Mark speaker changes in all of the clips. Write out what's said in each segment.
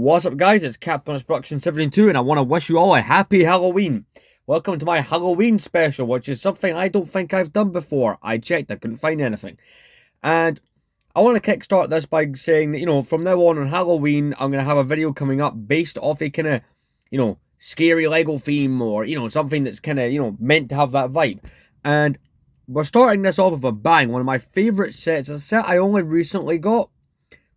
Speaker 1: What's up, guys? It's Captain Production 72, and I want to wish you all a happy Halloween. Welcome to my Halloween special, which is something I don't think I've done before. I checked, I couldn't find anything. And I want to kickstart this by saying that, from now on Halloween, I'm going to have a video coming up based off a kind of, scary Lego theme or, something that's kind of, meant to have that vibe. And we're starting this off with a bang. One of my favorite sets. It's a set I only recently got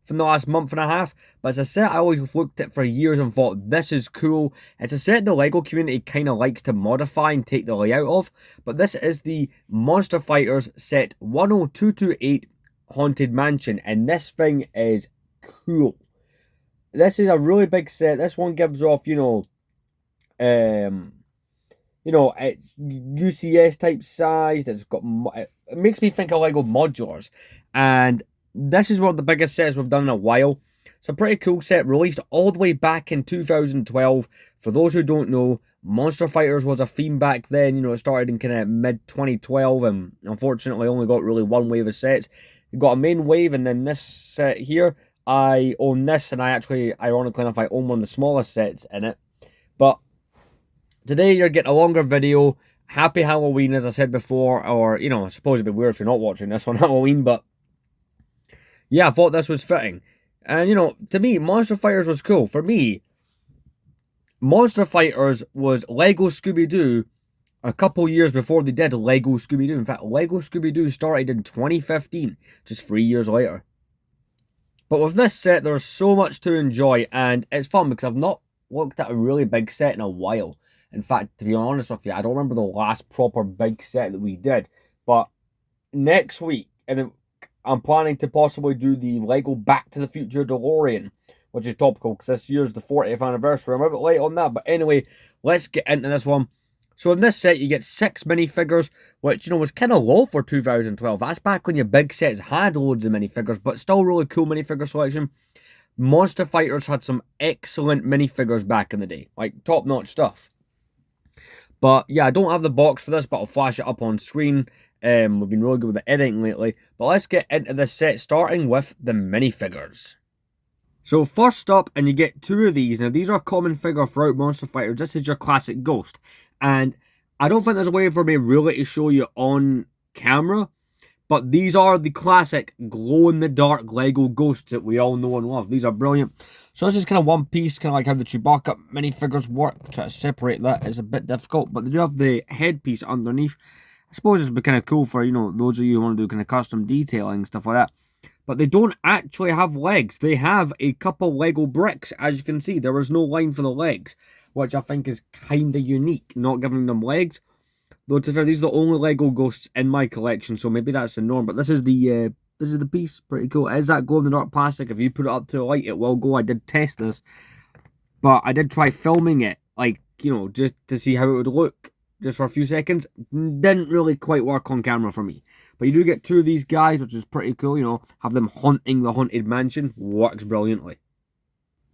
Speaker 1: from the last month and a half, but it's a set I always looked at for years and thought, this is cool. It's a set the Lego community kind of likes to modify and take the layout of, but this is the Monster Fighters set 10228 Haunted Mansion, and this thing is cool. This is a really big set. This one gives off, it's UCS type size. It makes me think of Lego modulars, and this is one of the biggest sets we've done in a while. It's a pretty cool set, released all the way back in 2012. For those who don't know, Monster Fighters was a theme back then. It started in kind of mid-2012, and unfortunately only got really one wave of sets. You got a main wave, and then this set here, I own this, and I actually, ironically enough, I own one of the smallest sets in it. But today you're getting a longer video. Happy Halloween, as I said before, or, I suppose it'd be weird if you're not watching this on Halloween, but yeah, I thought this was fitting. And, to me, Monster Fighters was cool. For me, Monster Fighters was Lego Scooby-Doo a couple years before they did Lego Scooby-Doo. In fact, Lego Scooby-Doo started in 2015, just 3 years later. But with this set, there's so much to enjoy, and it's fun because I've not looked at a really big set in a while. In fact, to be honest with you, I don't remember the last proper big set that we did. But next week, I'm planning to possibly do the Lego Back to the Future DeLorean, which is topical because this year's the 40th anniversary. I'm a bit late on that, but anyway, let's get into this one. So in this set, you get 6 minifigures, which, was kind of low for 2012. That's back when your big sets had loads of minifigures, but still really cool minifigure selection. Monster Fighters had some excellent minifigures back in the day, like top-notch stuff. But yeah, I don't have the box for this, but I'll flash it up on screen. We've been really good with the editing lately. But let's get into this set, starting with the minifigures. So first up, and you get 2 of these. Now, these are a common figure throughout Monster Fighters. This is your classic Ghost. And I don't think there's a way for me really to show you on camera, but these are the classic glow-in-the-dark Lego Ghosts that we all know and love. These are brilliant. So this is kind of one piece, kind of like how the Chewbacca minifigures work. Try to separate that is a bit difficult, but they do have the headpiece underneath. I suppose it's kind of cool for, those of you who want to do kind of custom detailing, stuff like that. But they don't actually have legs. They have a couple Lego bricks. As you can see, there was no line for the legs, which I think is kind of unique, not giving them legs. Though, to be fair, these are the only Lego Ghosts in my collection, so maybe that's the norm. But this is the piece. Pretty cool. It is that glow-in-the-dark plastic. If you put it up to a light, it will go. I did test this. But I did try filming it, just to see how it would look. Just for a few seconds. Didn't really quite work on camera for me. But you do get 2 of these guys, which is pretty cool, have them haunting the Haunted Mansion. Works brilliantly.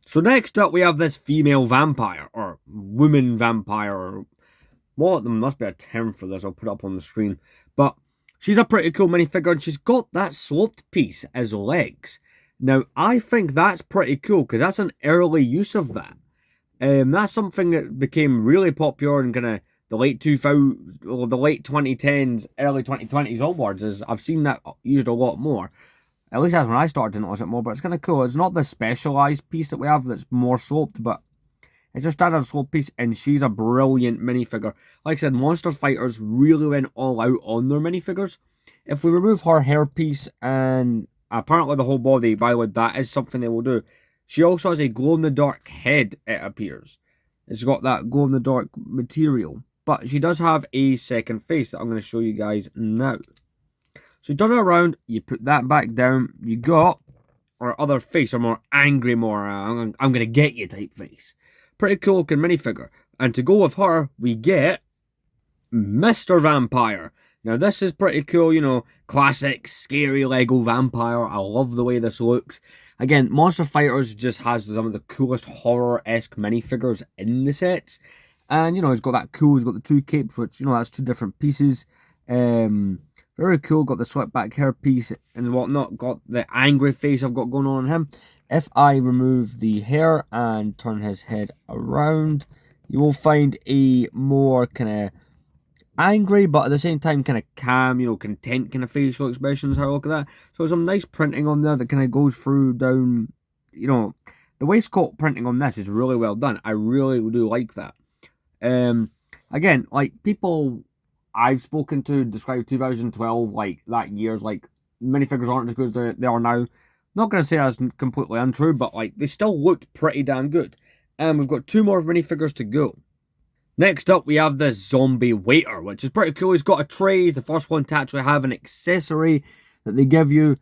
Speaker 1: So next up, we have this female vampire, or woman vampire, or well, there must be a term for this. I'll put it up on the screen. But she's a pretty cool minifigure, and she's got that sloped piece as legs. Now, I think that's pretty cool, because that's an early use of that. That's something that became really popular in kind of the late 2000s, or the late 2010s, early 2020s onwards. I've seen that used a lot more. At least that's when I started to notice it more, but it's kind of cool. It's not the specialized piece that we have that's more sloped, but it's a standard slope piece, and she's a brilliant minifigure. Like I said, Monster Fighters really went all out on their minifigures. If we remove her hairpiece and apparently the whole body, by the way, that is something they will do. She also has a glow-in-the-dark head, it appears. It's got that glow-in-the-dark material. But she does have a second face that I'm going to show you guys now. So you turn it around, you put that back down, you got her other face, or more angry, more I'm going to get you type face. Pretty cool looking minifigure. And to go with her, we get Mr. Vampire. Now this is pretty cool, classic scary Lego vampire. I love the way this looks. Again, Monster Fighters just has some of the coolest horror-esque minifigures in the sets. And, he's got that cool, he's got the 2 capes, which, that's 2 different pieces. Very Very cool. Got the swept back hairpiece and whatnot. Got the angry face I've got going on him. If I remove the hair and turn his head around, you will find a more kind of angry, but at the same time kind of calm, content kind of facial expressions. How I look at that. So some nice printing on there that kind of goes through down. The waistcoat printing on this is really well done. I really do like that. Again, like people I've spoken to describe 2012 like that year's like minifigures aren't as good as they are now. Not gonna say that's completely untrue, but like they still looked pretty damn good. And we've got 2 more minifigures to go. Next up, we have the zombie waiter, which is pretty cool. He's got a tray. He's the first one to actually have an accessory that they give you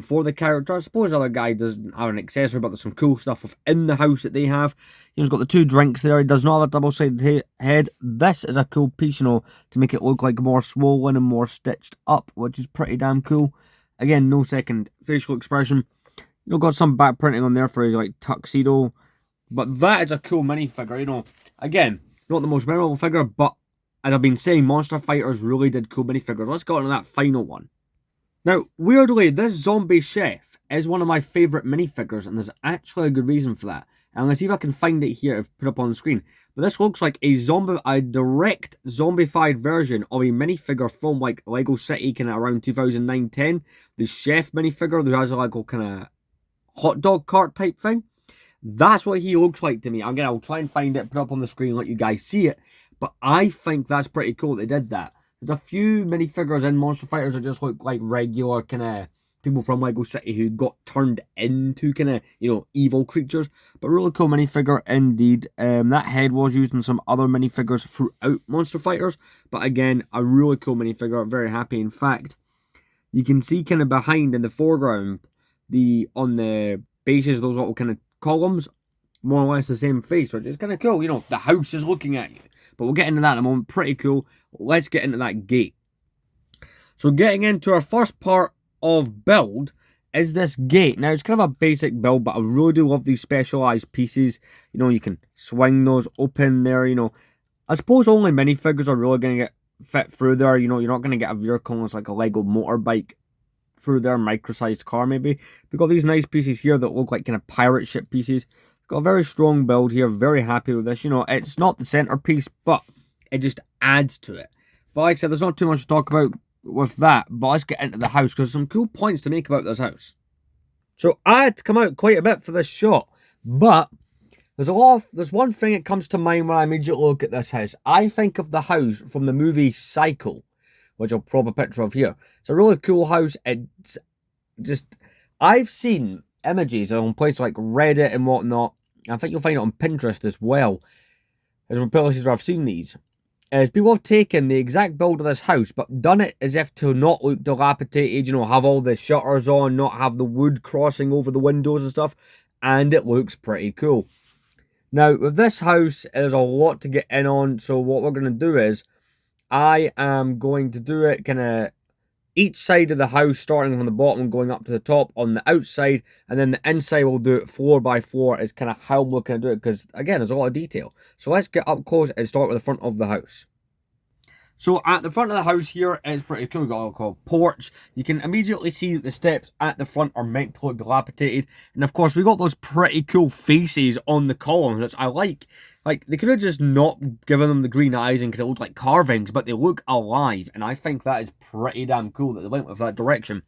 Speaker 1: for the character. I suppose the other guy doesn't have an accessory, but there's some cool stuff within the house that they have. He's got the 2 drinks there. He does not have a double-sided head. This is a cool piece, to make it look like more swollen and more stitched up, which is pretty damn cool. Again, no second facial expression. Got some back printing on there for his like tuxedo. But that is a cool minifigure, Again, not the most memorable figure, but as I've been saying, Monster Fighters really did cool minifigures. Let's go on to that final one. Now, weirdly, this zombie chef is one of my favourite minifigures, and there's actually a good reason for that. And I'm going to see if I can find it here to put up on the screen. But this looks like a direct zombified version of a minifigure from like Lego City kind of around 2009-10. The chef minifigure who has a like kind of hot dog cart type thing. That's what he looks like to me. I'll try and find it, put it up on the screen, let you guys see it. But I think that's pretty cool they did that. There's a few minifigures in Monster Fighters that just look like regular kind of people from Lego City who got turned into kind of, evil creatures. But really cool minifigure indeed. That head was used in some other minifigures throughout Monster Fighters. But again, a really cool minifigure. Very happy. In fact, you can see kind of behind in the foreground, on the bases, those little kind of columns, more or less the same face, which is kind of cool. The house is looking at you. But we'll get into that in a moment. Pretty cool. Let's get into that gate. So getting into our first part of build is this gate. Now, it's kind of a basic build, but I really do love these specialized pieces. You can swing those open there, I suppose only minifigures are really going to get fit through there. You're not going to get a vehicle that's like a Lego motorbike through their micro-sized car maybe. We've got these nice pieces here that look like kind of pirate ship pieces. Got a very strong build here. Very happy with this. It's not the centerpiece, but it just adds to it. But like I said, there's not too much to talk about with that. But let's get into the house because there's some cool points to make about this house. So I had to come out quite a bit for this shot. But there's one thing that comes to mind when I immediately look at this house. I think of the house from the movie Cycle, which I'll prop a picture of here. It's a really cool house. It's just, I've seen images on places like Reddit and whatnot. I think you'll find it on Pinterest as well. There's places where I've seen these. As people have taken the exact build of this house, but done it as if to not look dilapidated, have all the shutters on, not have the wood crossing over the windows and stuff. And it looks pretty cool. Now, with this house, there's a lot to get in on. So what we're going to do is, I am going to do it kind of each side of the house, starting from the bottom and going up to the top on the outside, and then the inside we'll do it floor by floor is kind of how I'm looking to do it, because again, there's a lot of detail. So let's get up close and start with the front of the house. So at the front of the house here, it's pretty cool. We've got a little porch. You can immediately see that the steps at the front are meant to look dilapidated. And of course, we got those pretty cool faces on the columns, which I like. Like, they could have just not given them the green eyes and could have looked like carvings, but they look alive. And I think that is pretty damn cool that they went with that direction.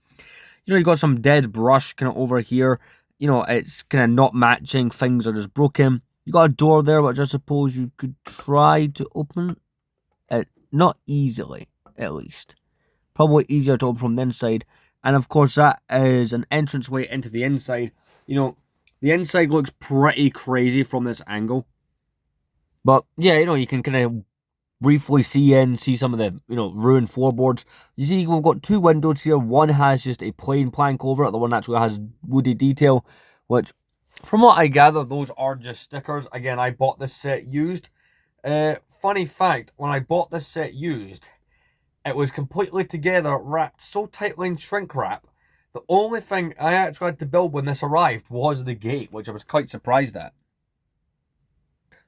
Speaker 1: You've got some dead brush kind of over here. It's kind of not matching. Things are just broken. You got a door there, which I suppose you could try to open. Not easily, at least. Probably easier to open from the inside. And of course, that is an entranceway into the inside. The inside looks pretty crazy from this angle. But yeah, you can kind of briefly see some of the, ruined floorboards. You see, we've got 2 windows here. One has just a plain plank over it. The one actually has woody detail, which, from what I gather, those are just stickers. Again, I bought this set used. Funny fact, when I bought this set used, it was completely together, wrapped so tightly in shrink wrap. The only thing I actually had to build when this arrived was the gate, which I was quite surprised at.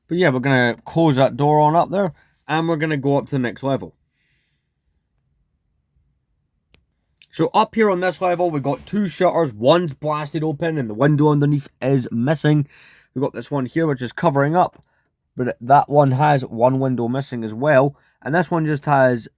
Speaker 1: But yeah, we're going to close that door on up there, and we're going to go up to the next level. So up here on this level, we've got two shutters. One's blasted open and the window underneath is missing. We've got this one here which is covering up, but that one has one window missing as well. And this one just has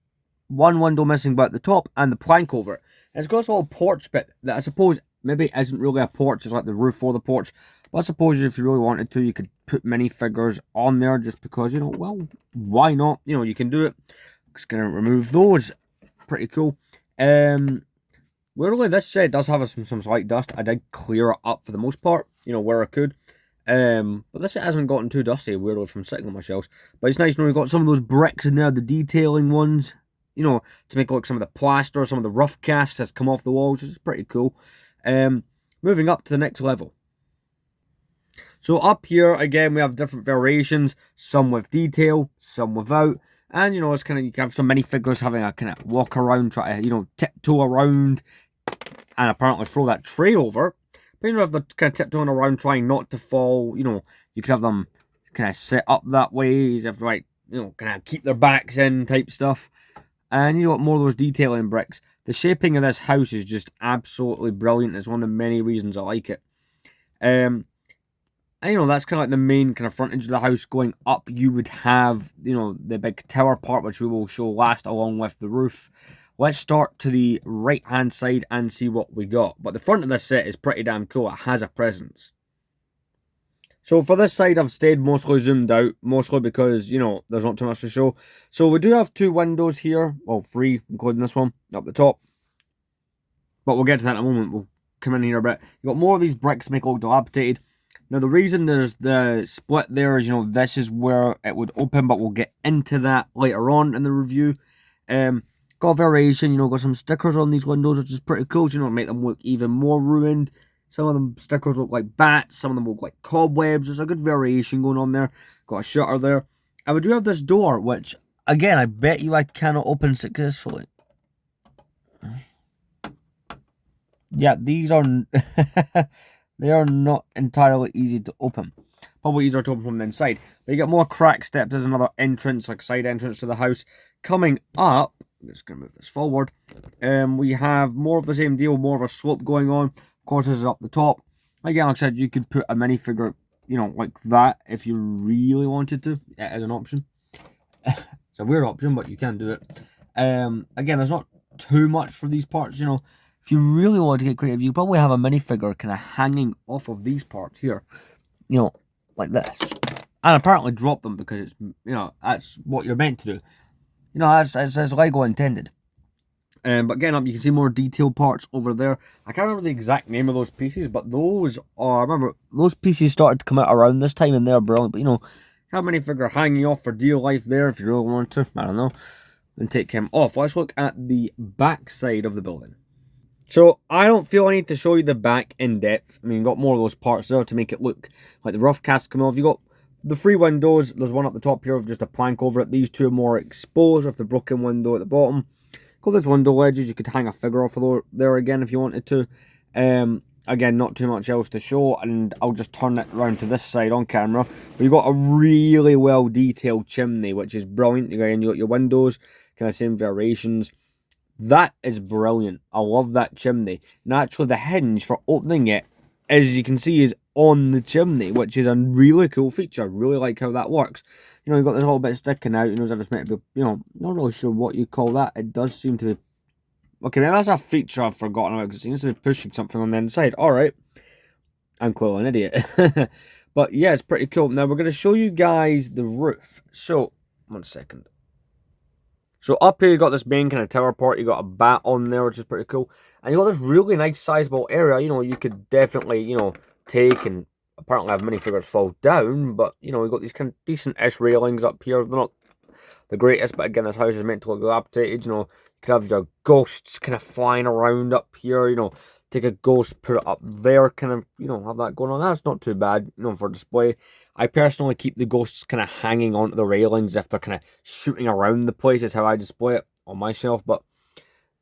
Speaker 1: one window missing but at the top and the plank over it. And it's got this little porch bit that I suppose maybe isn't really a porch, it's like the roof for the porch. But I suppose if you really wanted to, you could put minifigures on there just because, you know, well, why not? You know, you can do it. Just gonna remove those. Pretty cool. Weirdly, this set does have some slight dust. I did clear it up for the most part, you know, where I could. But this set hasn't gotten too dusty, weirdly, from sitting on my shelves. But it's nice, you know, we've got some of those bricks in there, the detailing ones, you know, to make it look some of the plaster, some of the rough cast has come off the walls, which is pretty cool. Moving up to the next level. So up here, again, we have different variations, some with detail, some without. And, you know, it's kind of, you can have some minifigures having a kind of walk around, try to, you know, tiptoe around, and apparently throw that tray over. But, you know, if they're kind of tiptoeing around, trying not to fall, you know, you could have them kind of set up that way. You have to, like, you know, kind of keep their backs in type stuff. And, you know, more of those detailing bricks. The shaping of this house is just absolutely brilliant. It's one of the many reasons I like it. And, you know, that's kind of like the main kind of frontage of the house. Going up, you would have, you know, the big tower part, which we will show last, along with the roof. Let's start to the right-hand side and see what we got. But the front of this set is pretty damn cool. It has a presence. So for this side, I've stayed mostly zoomed out, mostly because, you know, there's not too much to show. So we do have two windows here, well, three, including this one, up the top. But we'll get to that in a moment. We'll come in here a bit. You've got more of these bricks make it look dilapidated. Now, the reason there's the split there is, you know, this is where it would open, but we'll get into that later on in the review. Got a variation, you know, got some stickers on these windows, which is pretty cool, you know, make them look even more ruined. Some of them stickers look like bats, some of them look like cobwebs. There's a good variation going on there. Got a shutter there. And we do have this door, which, again, I bet you I cannot open successfully. Yeah, these are... they are not entirely easy to open. Probably easier to open from the inside. But you get more crack steps. There's another entrance, like side entrance to the house. Coming up, I'm just going to move this forward. We have more of the same deal, more of a slope going on. Of course, this is up the top. Again, like I said, you could put a minifigure, you know, like that if you really wanted to. It is an option. It's a weird option, but you can do it. Again, there's not too much for these parts, you know. If you really want to get creative, you probably have a minifigure kind of hanging off of these parts here. You know, like this. And apparently drop them because it's, you know, that's what you're meant to do. You know, that's as Lego intended. But again, up you can see more detailed parts over there. I can't remember the exact name of those pieces, but those are, I remember, those pieces started to come out around this time and they're brilliant. But, you know, have a minifigure hanging off for dear life there if you really want to. I don't know. And take him off. Let's look at the back side of the building. So, I don't feel I need to show you the back in depth. I mean, you've got more of those parts there to make it look like the rough cast come off. You've got the three windows. There's one up the top here with just a plank over it. These two are more exposed with the broken window at the bottom. Got those window ledges. You could hang a figure off of there again if you wanted to. Again, not too much else to show. And I'll just turn it around to this side on camera. But you've got a really well detailed chimney, which is brilliant. Again, you've got your windows, kind of same variations. That is brilliant. I love that chimney. And actually, the hinge for opening it, as you can see, is on the chimney, which is a really cool feature. I really like how that works. You know, you've got this little bit sticking out. You know, as if it's meant to be, you know, not really sure what you call that. It does seem to be... Okay, maybe that's a feature I've forgotten about, because it seems to be pushing something on the inside. Alright. I'm quite an idiot. But yeah, it's pretty cool. Now, we're going to show you guys the roof. So, 1 second. So up here you got this main kind of tower part, you got a bat on there, which is pretty cool. And you got this really nice sizable area, you know, you could definitely, you know, take and apparently have minifigures fall down. But, you know, you got these kind of decent-ish railings up here. They're not the greatest, but again, this house is meant to look dilapidated, you know. You could have your ghosts kind of flying around up here, you know. Take a ghost, put it up there, kind of, you know, have that going on. That's not too bad, you know, for display. I personally keep the ghosts kind of hanging onto the railings if they're kind of shooting around the place. Is how I display it on my shelf. But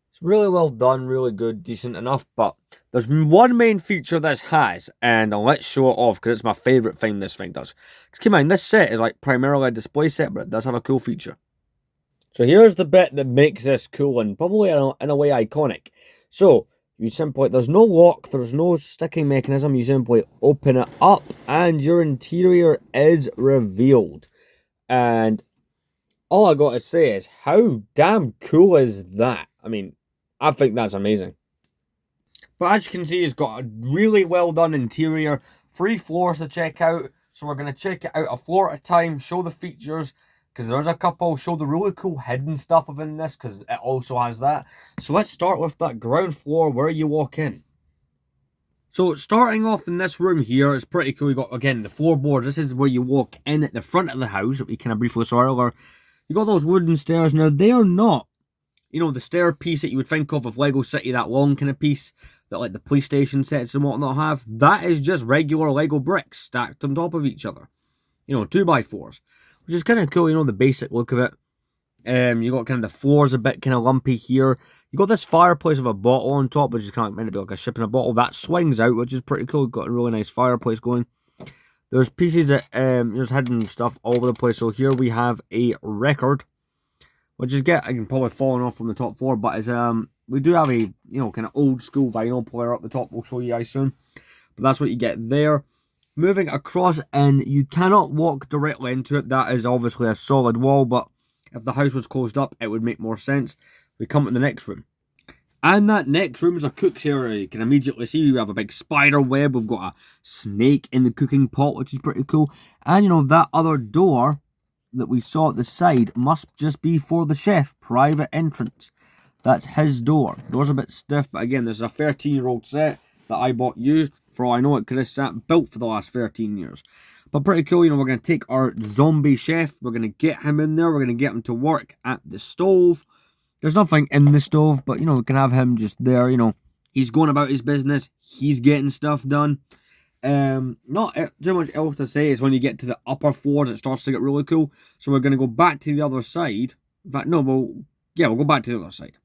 Speaker 1: it's really well done, really good, decent enough. But there's one main feature this has, and let's show it off because it's my favourite thing this thing does. Because keep in mind, this set is like primarily a display set, but it does have a cool feature. So here's the bit that makes this cool and probably in a way iconic. So you simply, there's no lock, there's no sticking mechanism. You simply open it up and your interior is revealed. And all I got to say is, how damn cool is that? I mean, I think that's amazing. But as you can see, it's got a really well done interior. 3 floors to check out. So we're going to check it out a floor at a time, show the features, because there's a couple, show the really cool hidden stuff within this, because it also has that. So let's start with that ground floor where you walk in. So starting off in this room here, it's pretty cool. You got, again, the floorboards. This is where you walk in at the front of the house that we kind of briefly saw earlier. You got those wooden stairs. Now, they are not, you know, the stair piece that you would think of Lego City, that long kind of piece that like the police station sets and whatnot have. That is just regular Lego bricks stacked on top of each other. You know, 2x4s, which is kind of cool, you know, the basic look of it. You got kind of the floors a bit kind of lumpy here. You got this fireplace with a bottle on top, which is kind of meant to be like a ship in a bottle. That swings out, which is pretty cool. Got a really nice fireplace going. There's pieces that, there's hidden stuff all over the place. So here we have a record, which is I can probably falling off from the top floor, but it's, we do have a, you know, kind of old school vinyl player up the top. We'll show you guys soon. But that's what you get there. Moving across, and you cannot walk directly into it. That is obviously a solid wall, but if the house was closed up, it would make more sense. We come to the next room. And that next room is a cook's area. You can immediately see we have a big spider web. We've got a snake in the cooking pot, which is pretty cool. And, you know, that other door that we saw at the side must just be for the chef. Private entrance. That's his door. Door's a bit stiff, but again, this is a 13-year-old set that I bought used. For all I know, it could have sat built for the last 13 years. But pretty cool, you know, we're going to take our zombie chef. We're going to get him in there. We're going to get him to work at the stove. There's nothing in the stove, but, you know, we can have him just there, you know. He's going about his business. He's getting stuff done. Not too much else to say. Is when you get to the upper floors, it starts to get really cool. So we're going to go back to the other side. In fact, no, we'll go back to the other side.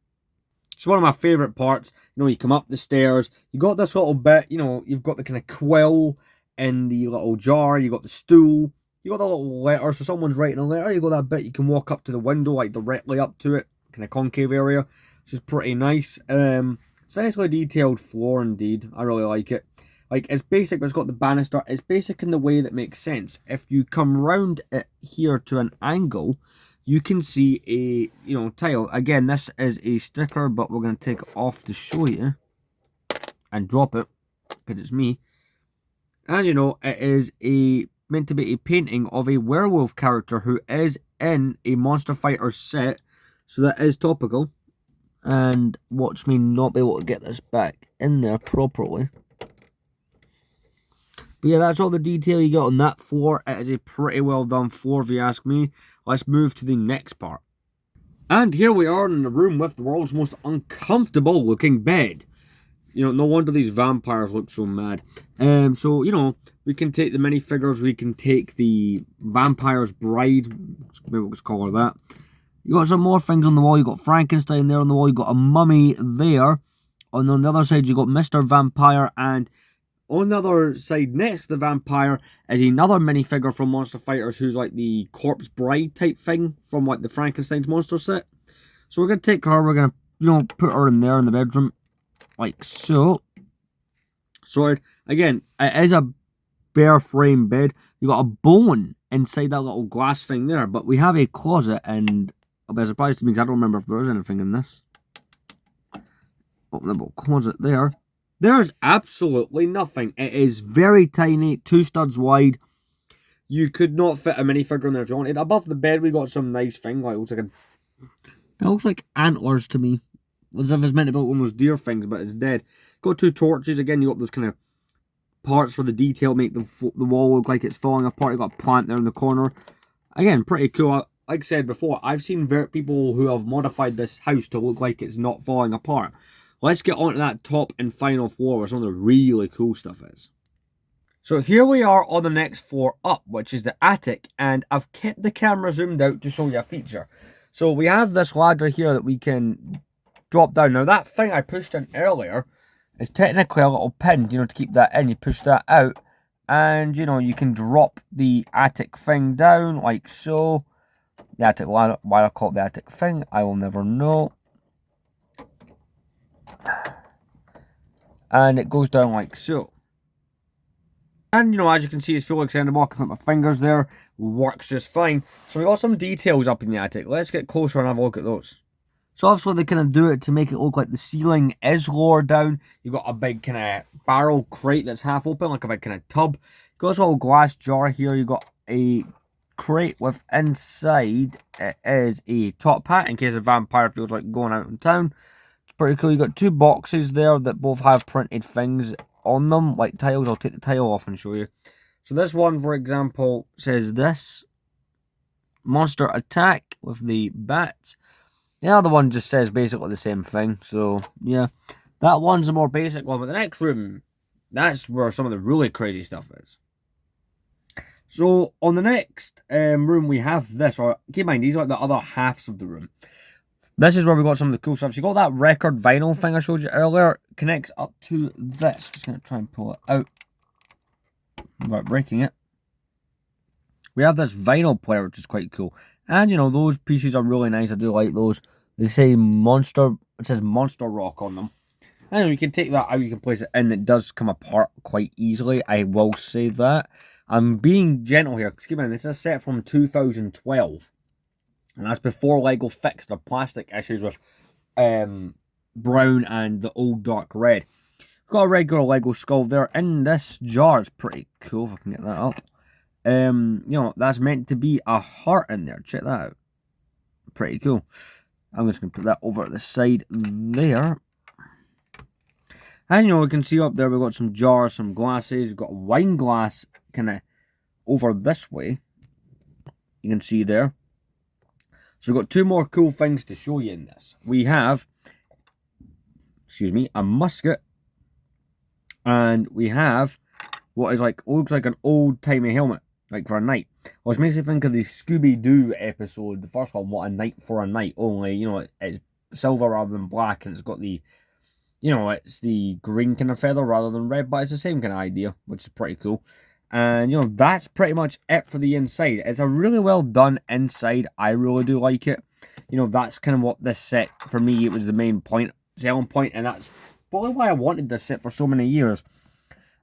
Speaker 1: It's one of my favourite parts. You know, you come up the stairs. You got this little bit, you know, you've got the kind of quill in the little jar. You got the stool. You got the little letter. So someone's writing a letter. You got that bit. You can walk up to the window, like directly up to it. Kind of concave area, which is pretty nice. It's a nicely detailed floor indeed. I really like it. Like, it's basic, but it's got the banister. It's basic in the way that makes sense. If you come round it here to an angle, you can see a, you know, tile. Again, this is a sticker, but we're going to take it off to show you and drop it because it's me. And, you know, it is meant to be a painting of a werewolf character who is in a Monster Fighter set. So that is topical. And watch me not be able to get this back in there properly. But yeah, that's all the detail you got on that floor. It is a pretty well done floor if you ask me. Let's move to the next part. And here we are in the room with the world's most uncomfortable looking bed. You know, no wonder these vampires look so mad. So, you know, we can take the minifigures. We can take the vampire's bride. Maybe we'll just call her that. You got some more things on the wall. You got Frankenstein there on the wall. You got a mummy there. And on the other side, you got Mr. Vampire. And on the other side, next to the vampire, is another minifigure from Monster Fighters, who's like the corpse bride type thing from like the Frankenstein's monster set. So we're gonna take her. We're gonna, you know, put her in there in the bedroom, like so. Sorted. Again, it is a bare frame bed. You got a bone inside that little glass thing there, but we have a closet and. I'll be surprised to me because I don't remember if there is anything in this. Open the little closet there. There's absolutely nothing. It is very tiny, 2 studs wide. You could not fit a minifigure in there if you wanted. Above the bed, we got some nice thing. Like, it looks like antlers to me. As if it's meant to be one of those deer things, but it's dead. Got 2 torches. Again, you got those kind of parts for the detail, make the wall look like it's falling apart. You got a plant there in the corner. Again, pretty cool. Like I said before, I've seen people who have modified this house to look like it's not falling apart. Let's get on to that top and final floor where some of the really cool stuff is. So here we are on the next floor up, which is the attic. And I've kept the camera zoomed out to show you a feature. So we have this ladder here that we can drop down. Now that thing I pushed in earlier is technically a little pin, you know, to keep that in. You push that out and, you know, you can drop the attic thing down like so. The attic ladder, why I call it the attic thing, I will never know. And it goes down like so. And, you know, as you can see, it's fully extendable. I can put my fingers there. Works just fine. So we got some details up in the attic. Let's get closer and have a look at those. So obviously they kind of do it to make it look like the ceiling is lower down. You've got a big kind of barrel crate that's half open, like a big kind of tub. You've got this little glass jar here. You've got a crate with inside it is a top hat in case a vampire feels like going out in town. It's pretty cool. You've got two boxes there that both have printed things on them, like tiles. I'll take the tile off and show you. So this one, for example, says this monster attack with the bats. The other one just says basically the same thing. So yeah, that one's a more basic one. But the next room, that's where some of the really crazy stuff is. So on the next room we have this, or keep in mind these are like the other halves of the room. This is where we got some of the cool stuff. So you got that record vinyl thing I showed you earlier, connects up to this. Just gonna try and pull it out without breaking it. We have this vinyl player, which is quite cool. And you know, those pieces are really nice. I do like those. They say Monster, it says Monster Rock on them. And you can take that out, you can place it in. It does come apart quite easily, I will say that. I'm being gentle here. Excuse me, this is a set from 2012. And that's before Lego fixed their plastic issues with brown and the old dark red. We've got a regular Lego skull there in this jar. It's pretty cool if I can get that up. You know, that's meant to be a heart in there. Check that out. Pretty cool. I'm just going to put that over at the side there. And you know, we can see up there we've got some jars, some glasses. We've got a wine glass kind of over this way. You can see there. So we've got two more cool things to show you in this. We have, excuse me, a musket. And we have what is like, looks like an old-timey helmet, like for a knight. Which makes me think of the Scooby-Doo episode, the first one, What a Knight for a Night. Only, you know, it's silver rather than black, and it's got the, you know, it's the green kind of feather rather than red, but it's the same kind of idea, which is pretty cool. And, you know, that's pretty much it for the inside. It's a really well done inside. I really do like it. You know, that's kind of what this set, for me, it was the main selling point, and that's probably why I wanted this set for so many years.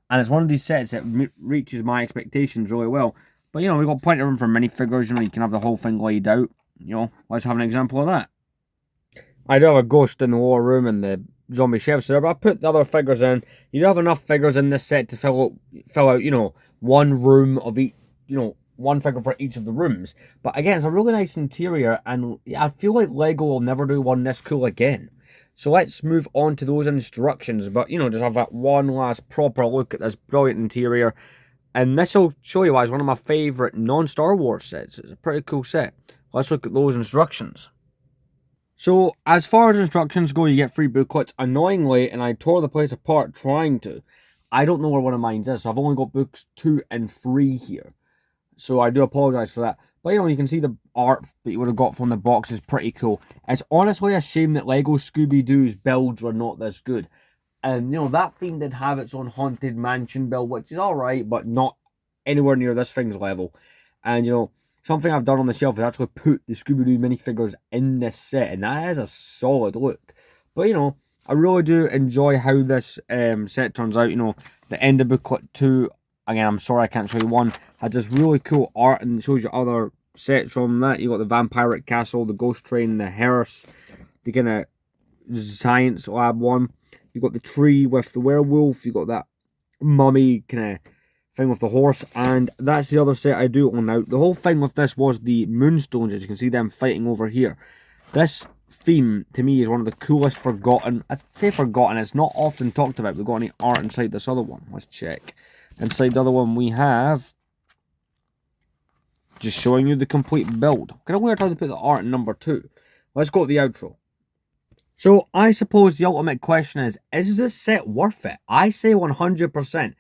Speaker 1: And it's one of these sets that reaches my expectations really well. But, you know, we've got plenty of room for minifigures. You know, you can have the whole thing laid out. You know, let's have an example of that. I do have a ghost in the lower room and the zombie chefs there, but I put the other figures in. You do have enough figures in this set to fill out, you know, one room of each, you know, one figure for each of the rooms. But again, it's a really nice interior, and I feel like Lego will never do one this cool again. So let's move on to those instructions. But, you know, just have that one last proper look at this brilliant interior. And this will show you why it's one of my favourite non-Star Wars sets. It's a pretty cool set. Let's look at those instructions. So, as far as instructions go, you get 3 booklets. Annoyingly, and I tore the place apart trying to, I don't know where one of mine is. So I've only got books 2 and 3 here. So I do apologise for that. But, you know, you can see the art that you would have got from the box is pretty cool. It's honestly a shame that Lego Scooby-Doo's builds were not this good. And, you know, that theme did have its own Haunted Mansion build, which is alright, but not anywhere near this thing's level. And, you know, something I've done on the shelf is actually put the Scooby-Doo minifigures in this set, and that is a solid look. But, you know, I really do enjoy how this set turns out. You know, the end of booklet 2, again, I'm sorry I can't show you one, had this really cool art, and it shows you other sets from that. You got the Vampiric Castle, the Ghost Train, the hearse, the kind of science lab one. You got the tree with the werewolf. You got that mummy kind of thing with the horse, and that's the other set I do own now. The whole thing with this was the moonstones, as you can see them fighting over here. This theme to me is one of the coolest forgotten. I say forgotten, it's not often talked about. We've got any art inside this other one. Let's check. Inside the other one we have, just showing you the complete build. Kind of weird how they put the art in number 2. Let's go to the outro. So, I suppose the ultimate question is this set worth it? I say 100%.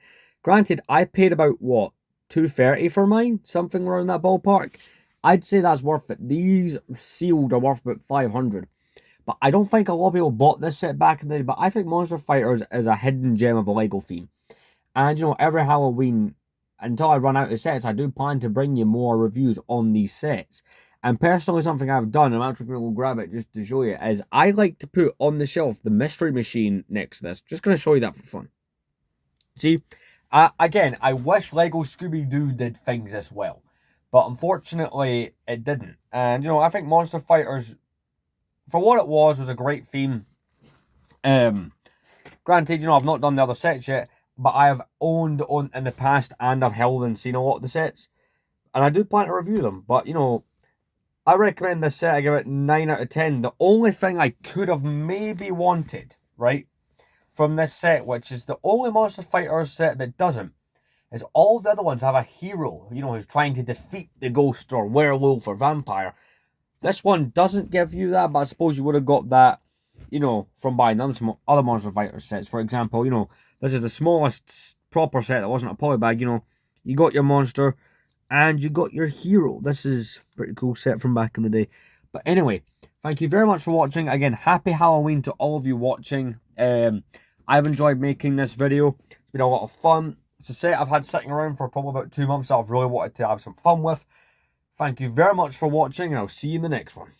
Speaker 1: Granted, I paid about, what, $230 for mine? Something around that ballpark? I'd say that's worth it. These sealed are worth about $500. But I don't think a lot of people bought this set back in the day, but I think Monster Fighters is a hidden gem of a Lego theme. And, you know, every Halloween, until I run out of sets, I do plan to bring you more reviews on these sets. And personally, something I've done, I'm actually going to go grab it just to show you, is I like to put on the shelf the mystery machine next to this. Just going to show you that for fun. See, again, I wish Lego Scooby-Doo did things this well, but unfortunately, it didn't. And, you know, I think Monster Fighters, for what it was a great theme. Granted, you know, I've not done the other sets yet, but I have owned on in the past, and I've held and seen a lot of the sets, and I do plan to review them. But, you know, I recommend this set. I give it 9 out of 10. The only thing I could have maybe wanted, right, from this set, which is the only Monster Fighters set that doesn't, is all the other ones have a hero, you know, who's trying to defeat the ghost or werewolf or vampire. This one doesn't give you that, but I suppose you would have got that, you know, from buying other Monster Fighter sets. For example, you know, this is the smallest proper set that wasn't a polybag, you know. You got your monster and you got your hero. This is a pretty cool set from back in the day. But anyway, thank you very much for watching. Again, happy Halloween to all of you watching. I've enjoyed making this video. It's been a lot of fun. It's a set I've had sitting around for probably about 2 months that I've really wanted to have some fun with. Thank you very much for watching, and I'll see you in the next one.